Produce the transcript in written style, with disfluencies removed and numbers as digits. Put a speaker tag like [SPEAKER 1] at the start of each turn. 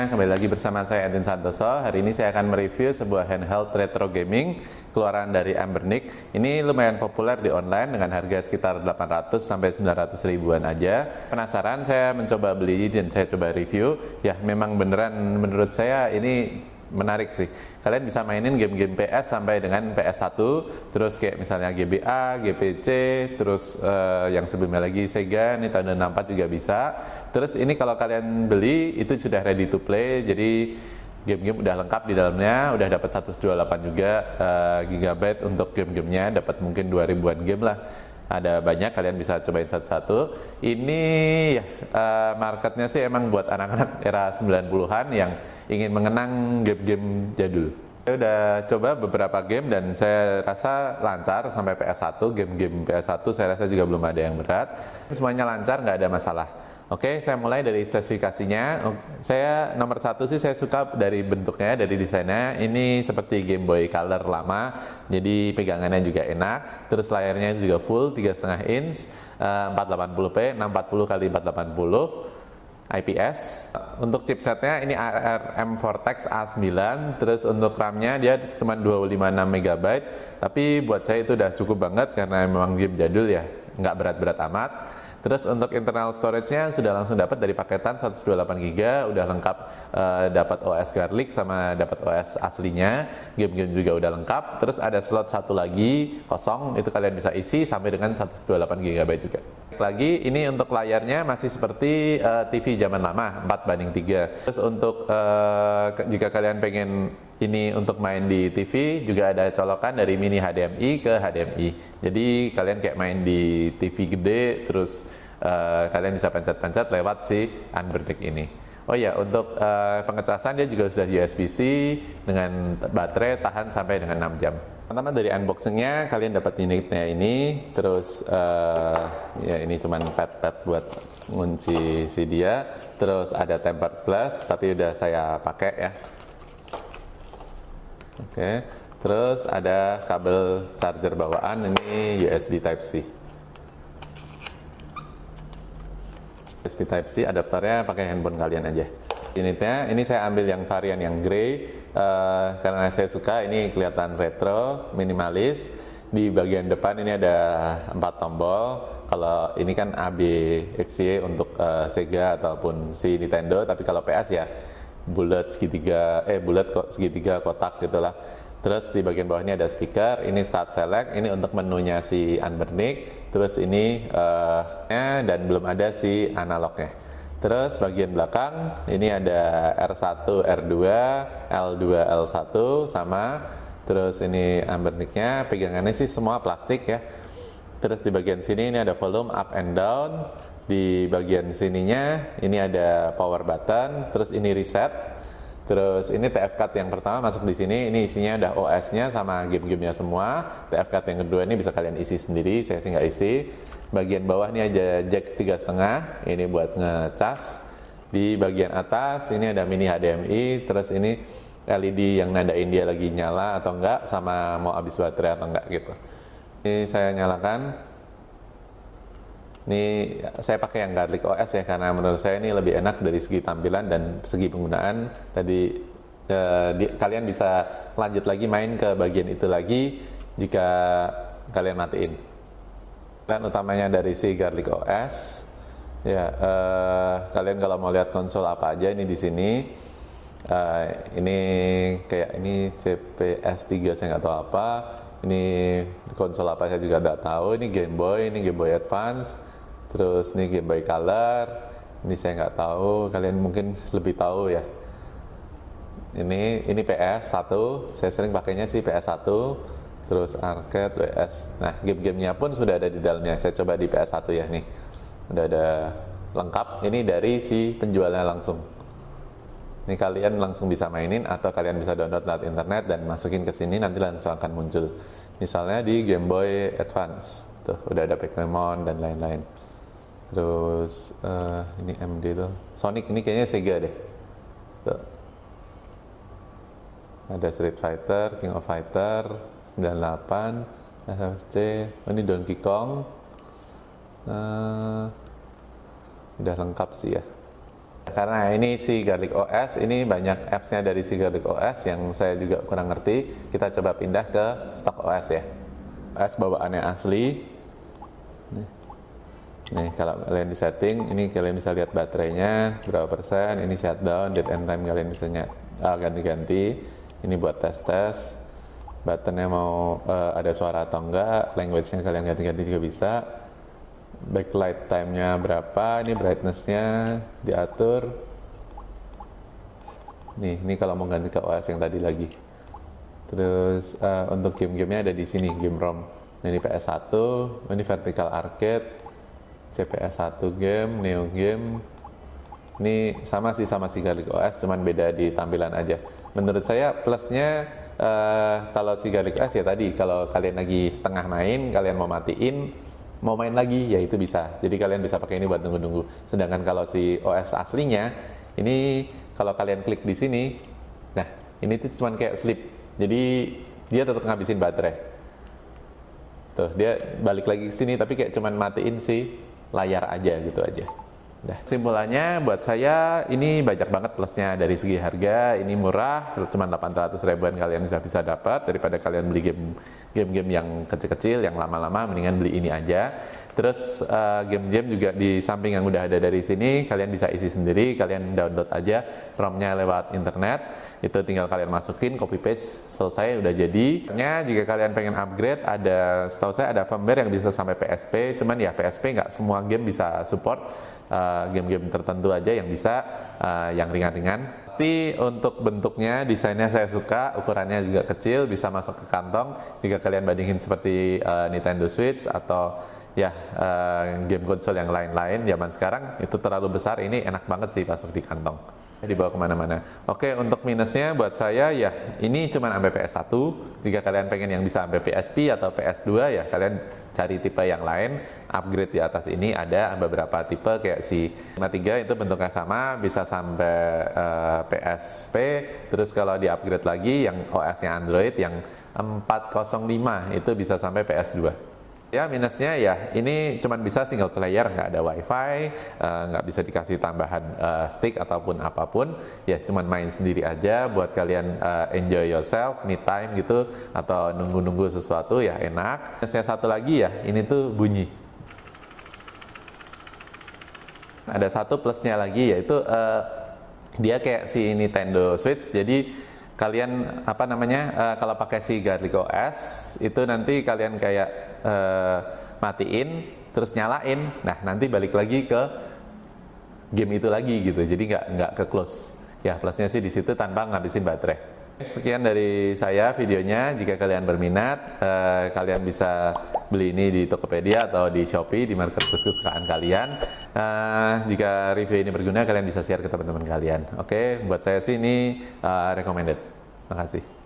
[SPEAKER 1] semuanya, kembali lagi bersama saya Edwin Santoso. Hari ini saya akan mereview sebuah handheld retro gaming keluaran dari Anbernic. Ini lumayan populer di online dengan harga sekitar 800 sampai 900 ribuan aja. Penasaran, saya mencoba beli dan saya coba review. Ya, memang beneran menurut saya ini menarik sih. Kalian bisa mainin game-game PS sampai dengan PS1, terus kayak misalnya GBA, GPC, terus yang sebelumnya lagi Sega, ini tahun 64 juga bisa. Terus ini kalau kalian beli itu sudah ready to play, jadi game-game udah lengkap di dalamnya, udah dapat 128 juga gigabyte untuk game-gamenya, dapat mungkin 2000-an game lah. Ada banyak, kalian bisa cobain satu-satu. Ini ya marketnya sih emang buat anak-anak era 90-an yang ingin mengenang game-game jadul. Saya udah coba beberapa game dan saya rasa lancar sampai PS1. Game-game PS1 saya rasa juga belum ada yang berat. Semuanya lancar, nggak ada masalah. Oke, saya mulai dari spesifikasinya. Saya nomor satu sih saya suka dari bentuknya, dari desainnya. Ini seperti Game Boy Color lama, jadi pegangannya juga enak. Terus layarnya juga full 3,5 inch, 480p, 640 x 480. IPS. Untuk chipsetnya ini ARM Cortex A9, terus untuk RAM-nya dia cuma 256 MB, tapi buat saya itu udah cukup banget karena memang game jadul ya, nggak berat-berat amat. Terus untuk internal storage-nya sudah langsung dapat dari paketan 128 GB, udah lengkap, dapat OS Garlic sama dapat OS aslinya, game-game juga udah lengkap. Terus ada slot satu lagi kosong, itu kalian bisa isi sampai dengan 128 GB juga. Lagi ini untuk layarnya masih seperti TV zaman lama, 4:3. Terus untuk jika kalian pengen ini untuk main di TV, juga ada colokan dari mini HDMI ke HDMI. Jadi kalian kayak main di TV gede, terus kalian bisa pencet-pencet lewat si Anbernic ini. Oh ya, untuk pengecasan dia juga sudah USB-C dengan baterai tahan sampai dengan 6 jam. Pertama dari unboxingnya kalian dapat unitnya ini, terus ya ini cuman pad buat ngunci si dia, terus ada tempered glass tapi udah saya pakai ya. Oke, terus ada kabel charger bawaan, ini USB Type-C. USB Type-C adapternya pakai handphone kalian aja. Unitnya ini saya ambil yang varian yang grey karena saya suka, ini kelihatan retro, minimalis. Di bagian depan ini ada 4 tombol. Kalau ini kan A, B, X, Y untuk Sega ataupun si Nintendo, tapi kalau PS ya bulat segitiga kotak gitulah. Terus di bagian bawahnya ada speaker, ini start select, ini untuk menunya si Anbernic. Terus ini dan belum ada si analognya. Terus bagian belakang ini ada R1, R2, L2, L1 sama. Terus ini Anbernic-nya, pegangannya sih semua plastik ya. Terus di bagian sini ini ada volume up and down. Di bagian sininya ini ada power button, terus ini reset. Terus ini TF card yang pertama masuk di sini, ini isinya udah OS-nya sama game-gamenya semua. TF card yang kedua ini bisa kalian isi sendiri, saya sih nggak isi. Bagian bawah ini ada jack 3,5, ini buat ngecas. Di bagian atas ini ada mini HDMI, terus ini LED yang nandain dia lagi nyala atau enggak, sama mau habis baterai atau enggak gitu. Ini saya nyalakan. Ini saya pakai yang Garlic OS ya, karena menurut saya ini lebih enak dari segi tampilan dan segi penggunaan. Tadi kalian bisa lanjut lagi main ke bagian itu lagi jika kalian matiin. Dan utamanya dari si Garlic OS ya, kalian kalau mau lihat konsol apa aja ini di sini. Ini kayak ini CPS 3 saya nggak tahu apa. Ini konsol apa saya juga nggak tahu. Ini Game Boy Advance. Terus ini Game Boy Color, ini saya nggak tahu, kalian mungkin lebih tahu ya. Ini PS1, saya sering pakainya sih PS1. Terus arcade, WS. Nah, game-gamenya pun sudah ada di dalamnya. Saya coba di PS1 ya nih, udah ada lengkap. Ini dari si penjualnya langsung. Ini kalian langsung bisa mainin atau kalian bisa download lewat internet dan masukin ke sini, nanti langsung akan muncul. Misalnya di Game Boy Advance, tuh udah ada Pokemon dan lain-lain. Terus ini MD tuh Sonic, ini kayaknya Sega deh tuh. Ada Street Fighter, King of Fighter 98, SFC, ini Donkey Kong. Udah lengkap sih ya. karena ini si Garlic OS, ini banyak apps-nya dari si Garlic OS yang saya juga kurang ngerti. Kita coba pindah ke stock OS ya. OS bawaannya asli. Nih kalau kalian di setting, ini kalian bisa lihat baterainya berapa persen. Ini shutdown, date and time kalian bisa ganti-ganti. Ini buat tes-tes. Buttonnya mau ada suara atau enggak, language-nya kalian ganti-ganti juga bisa. Backlight time-nya berapa, ini brightness-nya diatur. Ini kalau mau ganti ke OS yang tadi lagi. Terus untuk game-gamenya ada di sini, game ROM. Ini PS1, ini vertical arcade, CPS1 game, Neo game. Ini sama sih Garlic OS, cuman beda di tampilan aja. Menurut saya plusnya kalau si Garlic OS ya tadi, kalau kalian lagi setengah main, kalian mau matiin, mau main lagi, ya itu bisa. Jadi kalian bisa pakai ini buat nunggu-nunggu. Sedangkan kalau si OS aslinya, ini kalau kalian klik di sini, nah ini tuh cuman kayak sleep. Jadi dia tetap ngabisin baterai. Tuh, dia balik lagi ke sini, tapi kayak cuman matiin si layar aja gitu aja. Nah, kesimpulannya buat saya ini banyak banget plusnya. Dari segi harga ini murah, cuma 800 ribuan kalian bisa dapat. Daripada kalian beli game-game yang kecil-kecil, yang lama-lama, mendingan beli ini aja. Terus game-game juga di samping yang udah ada dari sini, kalian bisa isi sendiri. Kalian download aja ROM-nya lewat internet, itu tinggal kalian masukin, copy paste, selesai, udah jadi. Jika kalian pengen upgrade, setahu saya ada firmware yang bisa sampai PSP, cuman ya PSP nggak semua game bisa support. Game-game tertentu aja yang bisa, yang ringan-ringan. Pasti untuk bentuknya, desainnya saya suka, ukurannya juga kecil, bisa masuk ke kantong. Jika kalian bandingin seperti Nintendo Switch atau ya game konsol yang lain-lain zaman sekarang, itu terlalu besar. Ini enak banget sih masuk di kantong, dibawa kemana-mana. Oke, untuk minusnya buat saya ya ini cuma sampai PS1. Jika kalian pengen yang bisa sampai PSP atau PS2 ya kalian cari tipe yang lain. Upgrade di atas ini ada beberapa tipe kayak si 53 itu bentuknya sama, bisa sampai PSP. Terus kalau di upgrade lagi yang OS-nya Android yang 405 itu bisa sampai PS2. Ya minusnya ya ini cuma bisa single player, nggak ada wifi, nggak bisa dikasih tambahan stick ataupun apapun, ya cuma main sendiri aja buat kalian enjoy yourself, me time gitu, atau nunggu-nunggu sesuatu ya enak. Minusnya satu lagi ya ini tuh bunyi. Ada satu plusnya lagi yaitu dia kayak si Nintendo Switch, jadi kalian kalau pakai si Garlic OS itu nanti kalian kayak matiin terus nyalain, nah nanti balik lagi ke game itu lagi gitu, jadi nggak ke close. Ya plusnya sih di situ tanpa ngabisin baterai. Sekian dari saya videonya. Jika kalian berminat, kalian bisa beli ini di Tokopedia atau di Shopee, di marketplace kesukaan kalian. Jika review ini berguna, kalian bisa share ke teman-teman kalian. Oke, buat saya sih ini recommended. Terima kasih.